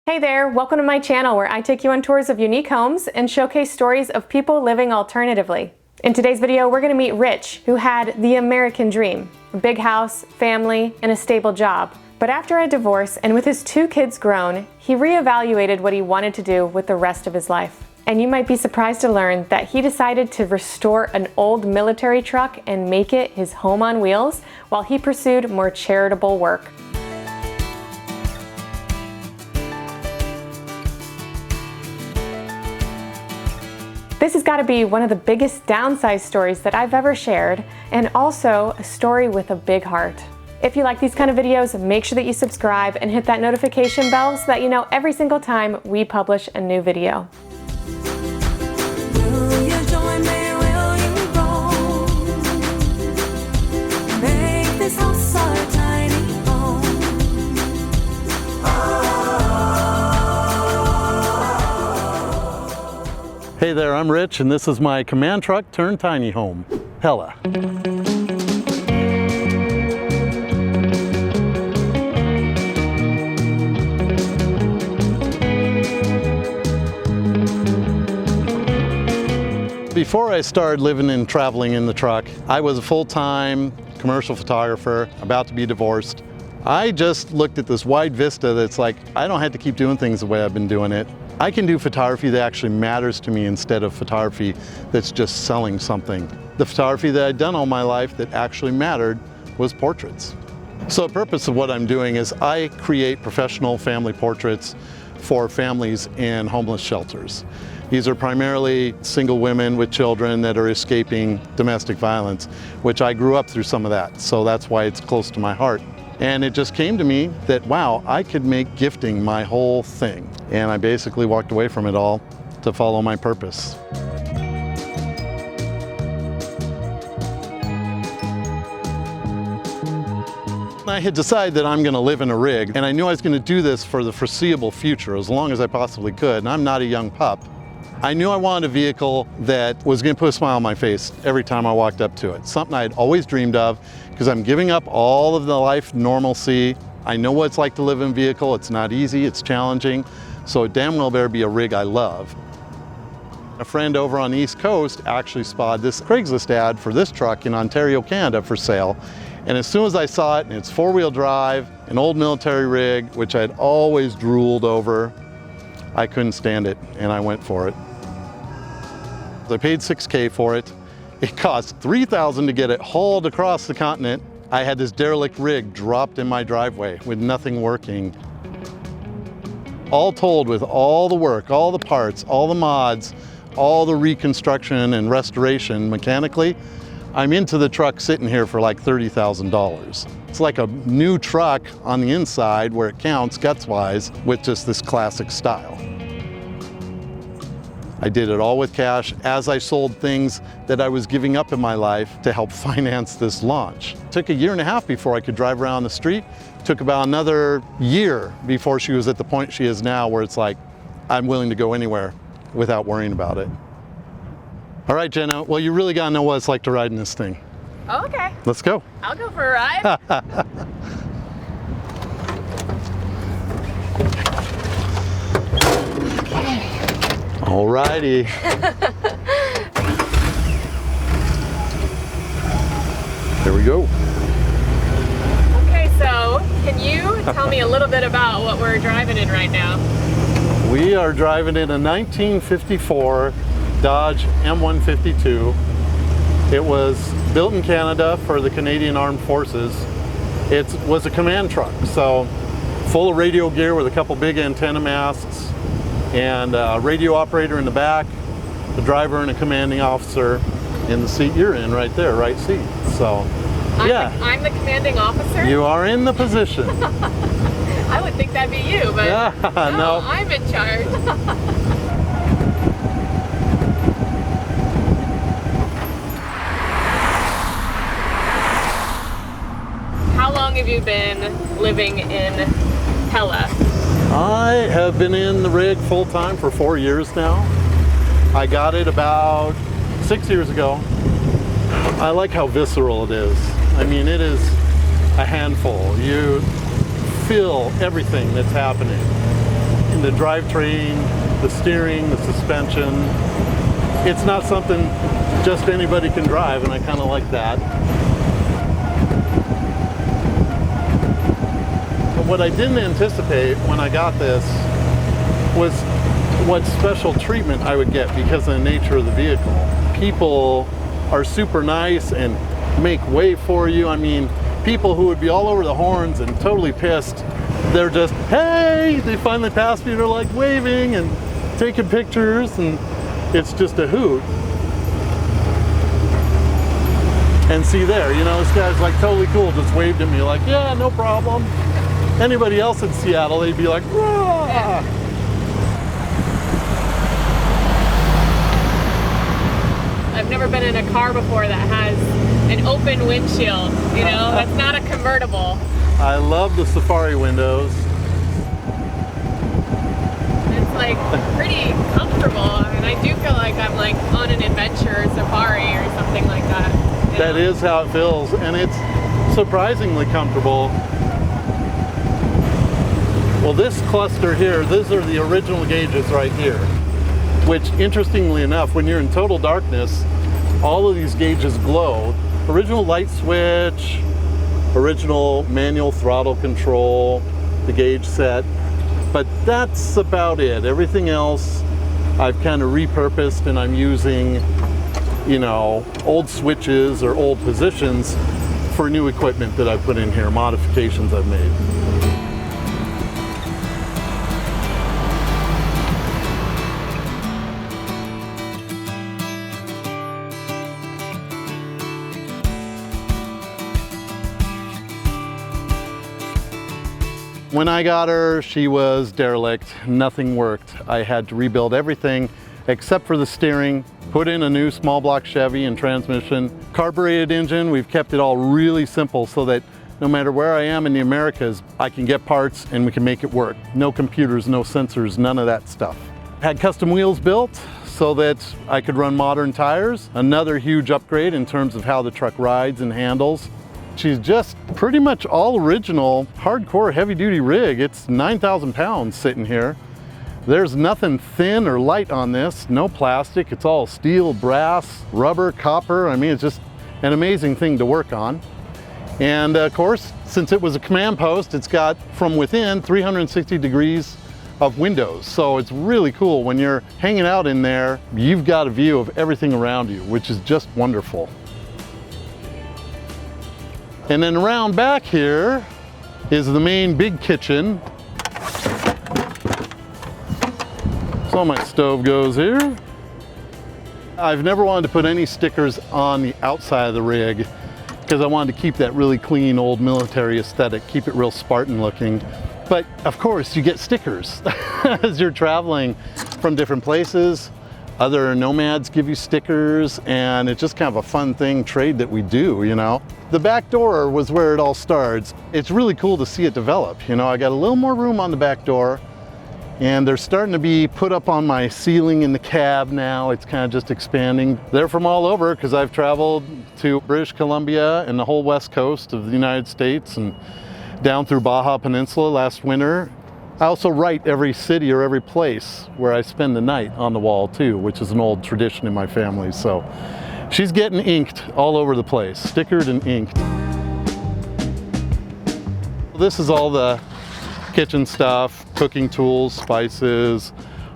Hey there, welcome to my channel where I take you on tours of unique homes and showcase stories of people living alternatively. In today's video, we're going to meet Rich, who had the American dream, a big house, family, and a stable job. But after a divorce and with his 2 kids grown, he reevaluated what he wanted to do with the rest of his life. And you might be surprised to learn that he decided to restore an old military truck and make it his home on wheels while he pursued more charitable work. This has got to be one of the biggest downsize stories that I've ever shared, and also a story with a big heart. If you like these kind of videos, make sure that you subscribe and hit that notification bell so that you know every single time we publish a new video. Hey there, I'm Rich, and this is my command truck turned tiny home, Hella. Before I started living and traveling in the truck, I was a full-time commercial photographer, about to be divorced. I just looked at this wide vista that's like, I don't have to keep doing things the way I've been doing it. I can do photography that actually matters to me instead of photography that's just selling something. The photography that I'd done all my life that actually mattered was portraits. So the purpose of what I'm doing is I create professional family portraits for families in homeless shelters. These are primarily single women with children that are escaping domestic violence, which I grew up through some of that, so that's why it's close to my heart. And it just came to me that, wow, I could make gifting my whole thing. And I basically walked away from it all to follow my purpose. I had decided that I'm going to live in a rig, and I knew I was going to do this for the foreseeable future, as long as I possibly could, and I'm not a young pup. I knew I wanted a vehicle that was going to put a smile on my face every time I walked up to it. Something I'd always dreamed of, because I'm giving up all of the life normalcy. I know what it's like to live in a vehicle. It's not easy, it's challenging, so it damn well better be a rig I love. A friend over on the East Coast actually spotted this Craigslist ad for this truck in Ontario, Canada for sale. And as soon as I saw it, and it's 4-wheel drive, an old military rig, which I'd always drooled over, I couldn't stand it, and I went for it. I paid $6K for it. It cost $3,000 to get it hauled across the continent. I had this derelict rig dropped in my driveway with nothing working. All told, with all the work, all the parts, all the mods, all the reconstruction and restoration mechanically, I'm into the truck sitting here for like $30,000. It's like a new truck on the inside where it counts guts-wise with just this classic style. I did it all with cash as I sold things that I was giving up in my life to help finance this launch. It took 1.5 years before I could drive around the street. It took about another year before she was at the point she is now, where it's like, I'm willing to go anywhere without worrying about it. All right, Jenna, well, you really gotta know what it's like to ride in this thing. Oh, okay. Let's go. I'll go for a ride. All righty. There we go. Okay, so can you tell me a little bit about what we're driving in right now? We are driving in a 1954 Dodge M152. It was built in Canada for the Canadian Armed Forces. It was a command truck, so full of radio gear with a couple big antenna masts, and a radio operator in the back, the driver and a commanding officer in the seat you're in right there, right seat. So, yeah. I'm the commanding officer? You are in the position. I would think that'd be you, but no, I'm in charge. How long have you been living in Hella? I have been in the rig full-time for 4 years now. I got it about 6 years ago. I like how visceral it is. I mean, it is a handful. You feel everything that's happening. the drivetrain, the steering, the suspension. It's not something just anybody can drive, and I kind of like that. But what I didn't anticipate when I got this was what special treatment I would get because of the nature of the vehicle. People are super nice and make way for you. I mean, people who would be all over the horns and totally pissed, they're just, hey, they finally passed me, they're like waving and taking pictures, and it's just a hoot. And see there, you know, this guy's like totally cool, just waved at me like, yeah, no problem. Anybody else in Seattle, they'd be like, rah! I've never been in a car before that has an open windshield, you know, that's not a convertible. I love the Safari windows. It's like pretty comfortable, and I do feel like I'm like on an adventure safari or something like that. That is how it feels, and it's surprisingly comfortable. Well, this cluster here, these are the original gauges right here, which interestingly enough, when you're in total darkness, all of these gauges glow. Original light switch, original manual throttle control, the gauge set, but that's about it. Everything else I've kind of repurposed, and I'm using, you know, old switches or old positions for new equipment that I put in here, modifications I've made. When I got her, she was derelict. Nothing worked. I had to rebuild everything except for the steering, put in a new small block Chevy and transmission, carbureted engine. We've kept it all really simple so that no matter where I am in the Americas, I can get parts and we can make it work. No computers, no sensors, none of that stuff. Had custom wheels built so that I could run modern tires. Another huge upgrade in terms of how the truck rides and handles. She's just pretty much all original, hardcore heavy-duty rig. It's 9,000 pounds sitting here. There's nothing thin or light on this, no plastic. It's all steel, brass, rubber, copper. I mean, it's just an amazing thing to work on. And of course, since it was a command post, it's got from within 360 degrees of windows. So it's really cool when you're hanging out in there, you've got a view of everything around you, which is just wonderful. And then around back here is the main big kitchen. So my stove goes here. I've never wanted to put any stickers on the outside of the rig because I wanted to keep that really clean old military aesthetic, keep it real Spartan looking. But of course you get stickers as you're traveling from different places. Other nomads give you stickers, and it's just kind of a fun thing, trade that we do, you know. The back door was where it all starts. It's really cool to see it develop. You know, I got a little more room on the back door, and they're starting to be put up on my ceiling in the cab now. It's kind of just expanding. They're from all over because I've traveled to British Columbia and the whole west coast of the United States and down through Baja Peninsula last winter. I also write every city or every place where I spend the night on the wall too, which is an old tradition in my family. So she's getting inked all over the place, stickered and inked. This is all the kitchen stuff, cooking tools, spices,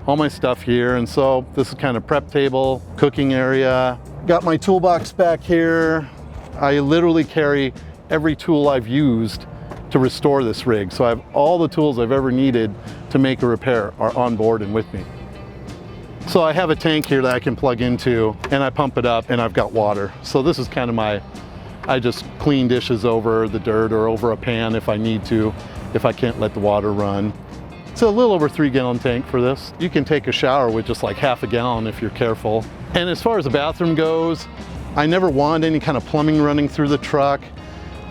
all my stuff here. And so this is kind of prep table, cooking area. Got my toolbox back here. I literally carry every tool I've used to restore this rig. So I have all the tools I've ever needed to make a repair are on board and with me. So I have a tank here that I can plug into and I pump it up and I've got water. So this is kind of I just clean dishes over the dirt or over a pan if I need to, if I can't let the water run. It's a little over 3-gallon tank for this. You can take a shower with just like half a gallon if you're careful. And as far as the bathroom goes, I never wanted any kind of plumbing running through the truck.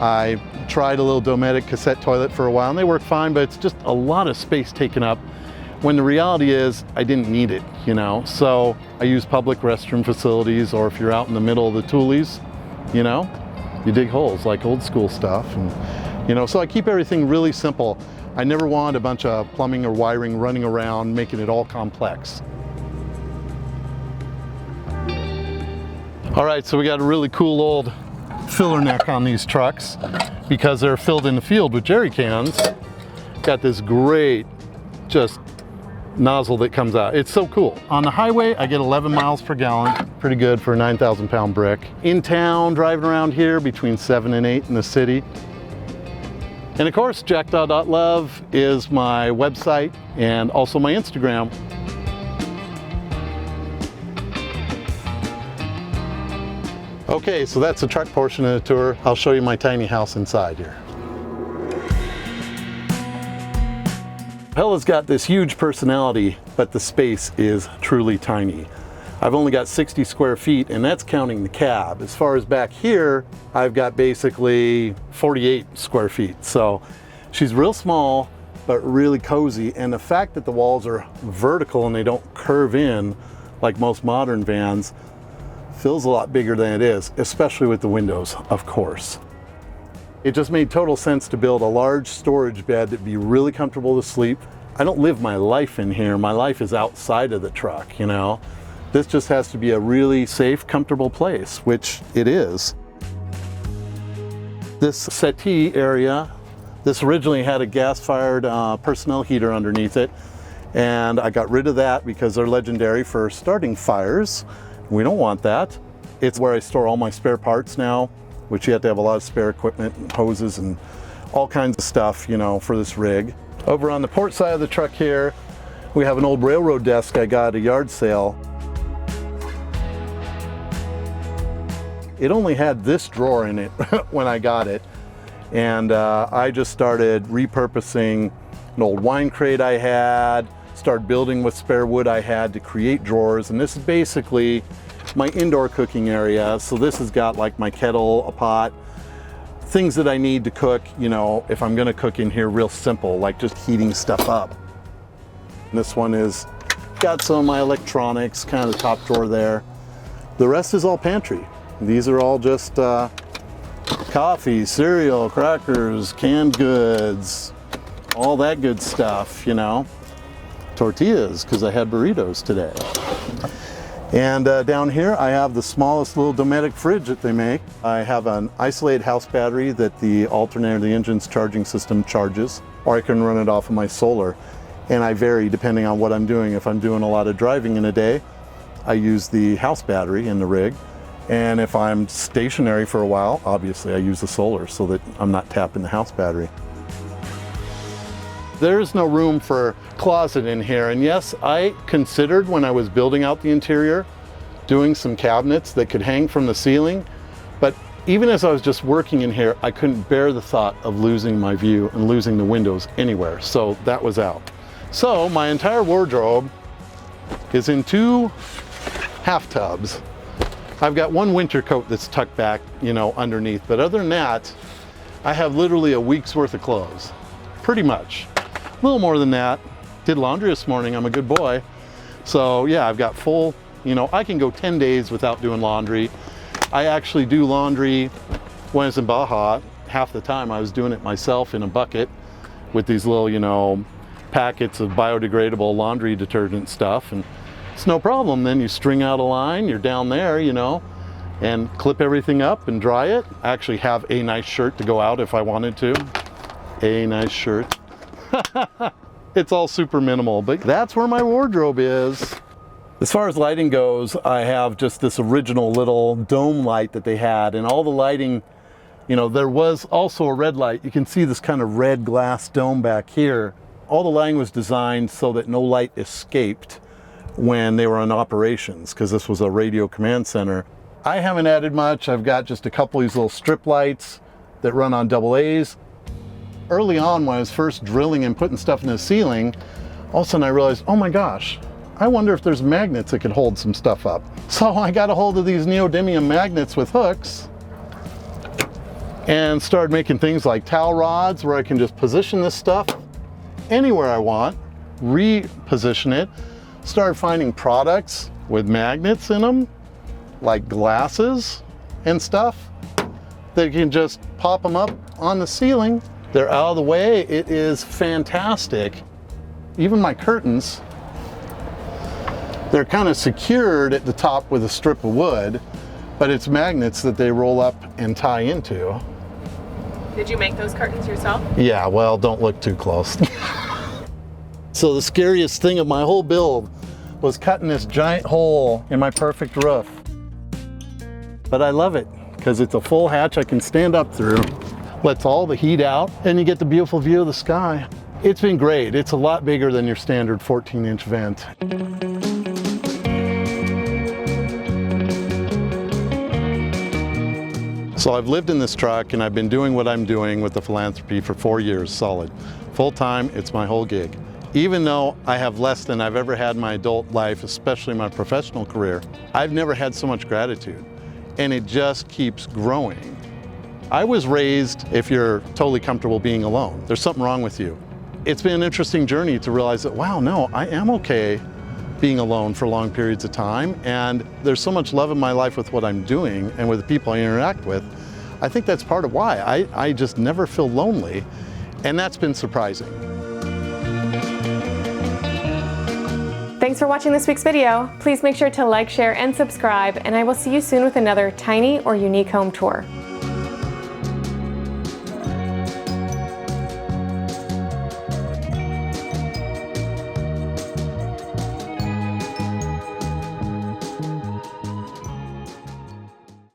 I tried a little Dometic cassette toilet for a while and they work fine, but it's just a lot of space taken up when the reality is I didn't need it, you know? So I use public restroom facilities, or if you're out in the middle of the toolies, you know, you dig holes like old school stuff. And, you know, so I keep everything really simple. I never want a bunch of plumbing or wiring running around, making it all complex. All right, so we got a really cool old filler neck on these trucks because they're filled in the field with jerry cans. Got this great just nozzle that comes out. It's so cool. On the highway, I get 11 miles per gallon. Pretty good for a 9,000 pound brick. In town, driving around here, between 7 and 8 in the city. And of course, jackdaw.love is my website and also my Instagram. Okay, so that's the truck portion of the tour. I'll show you my tiny house inside here. Pella's got this huge personality, but the space is truly tiny. I've only got 60 square feet, and that's counting the cab. As far as back here, I've got basically 48 square feet. So she's real small, but really cozy. And the fact that the walls are vertical and they don't curve in like most modern vans feels a lot bigger than it is, especially with the windows, of course. It just made total sense to build a large storage bed that'd be really comfortable to sleep. I don't live my life in here. My life is outside of the truck, you know? This just has to be a really safe, comfortable place, which it is. This settee area, this originally had a gas-fired personnel heater underneath it, and I got rid of that because they're legendary for starting fires. We don't want that. It's where I store all my spare parts now, which you have to have a lot of spare equipment, and hoses and all kinds of stuff, you know, for this rig. Over on the port side of the truck here, we have an old railroad desk I got at a yard sale. It only had this drawer in it when I got it. And I just started repurposing an old wine crate I had, started building with spare wood I had to create drawers. And this is basically my indoor cooking area. So this has got like my kettle, a pot, things that I need to cook, you know, if I'm gonna cook in here, real simple, like just heating stuff up. And this one is got some of my electronics, kind of the top drawer there. The rest is all pantry. These are all just coffee, cereal, crackers, canned goods, all that good stuff, you know. Tortillas, because I had burritos today. And down here I have the smallest little domestic fridge that they make. I have an isolated house battery that the alternator, the engine's charging system charges, or I can run it off of my solar. And I vary depending on what I'm doing. If I'm doing a lot of driving in a day, I use the house battery in the rig. And if I'm stationary for a while, obviously I use the solar so that I'm not tapping the house battery. There's no room for closet in here. And yes, I considered when I was building out the interior, doing some cabinets that could hang from the ceiling. But even as I was just working in here, I couldn't bear the thought of losing my view and losing the windows anywhere. So that was out. So my entire wardrobe is in 2 half tubs. I've got one winter coat that's tucked back, you know, underneath. But other than that, I have literally a week's worth of clothes, pretty much. A little more than that. Did laundry this morning, I'm a good boy. So yeah, I've got full, you know, I can go 10 days without doing laundry. I actually do laundry when I was in Baja. Half the time I was doing it myself in a bucket with these little, you know, packets of biodegradable laundry detergent stuff. And it's no problem. Then you string out a line, you're down there, you know, and clip everything up and dry it. I actually have a nice shirt to go out if I wanted to. A nice shirt. It's all super minimal, but that's where my wardrobe is. As far as lighting goes, I have just this original little dome light that they had, and all the lighting, you know, there was also a red light. You can see this kind of red glass dome back here. All the lighting was designed so that no light escaped when they were in operations, because this was a radio command center. I haven't added much. I've got just a couple of these little strip lights that run on AA's. Early on, when I was first drilling and putting stuff in the ceiling, all of a sudden I realized, oh my gosh, I wonder if there's magnets that could hold some stuff up. So I got a hold of these neodymium magnets with hooks and started making things like towel rods where I can just position this stuff anywhere I want, reposition it. Started finding products with magnets in them, like glasses and stuff, that you can just pop them up on the ceiling They're out of the way. It is fantastic. Even my curtains, they're kind of secured at the top with a strip of wood, but it's magnets that they roll up and tie into. Did you make those curtains yourself? Yeah, well, don't look too close. So the scariest thing of my whole build was cutting this giant hole in my perfect roof. But I love it because it's a full hatch I can stand up through, lets all the heat out, and you get the beautiful view of the sky. It's been great. It's a lot bigger than your standard 14-inch vent. So I've lived in this truck and I've been doing what I'm doing with the philanthropy for 4 years solid. Full time, it's my whole gig. Even though I have less than I've ever had in my adult life, especially my professional career, I've never had so much gratitude. And it just keeps growing. I was raised, if you're totally comfortable being alone, there's something wrong with you. It's been an interesting journey to realize that, wow, no, I am okay being alone for long periods of time, and there's so much love in my life with what I'm doing and with the people I interact with. I think that's part of why I just never feel lonely, and that's been surprising. Thanks for watching this week's video. Please make sure to like, share, and subscribe, and I will see you soon with another tiny or unique home tour.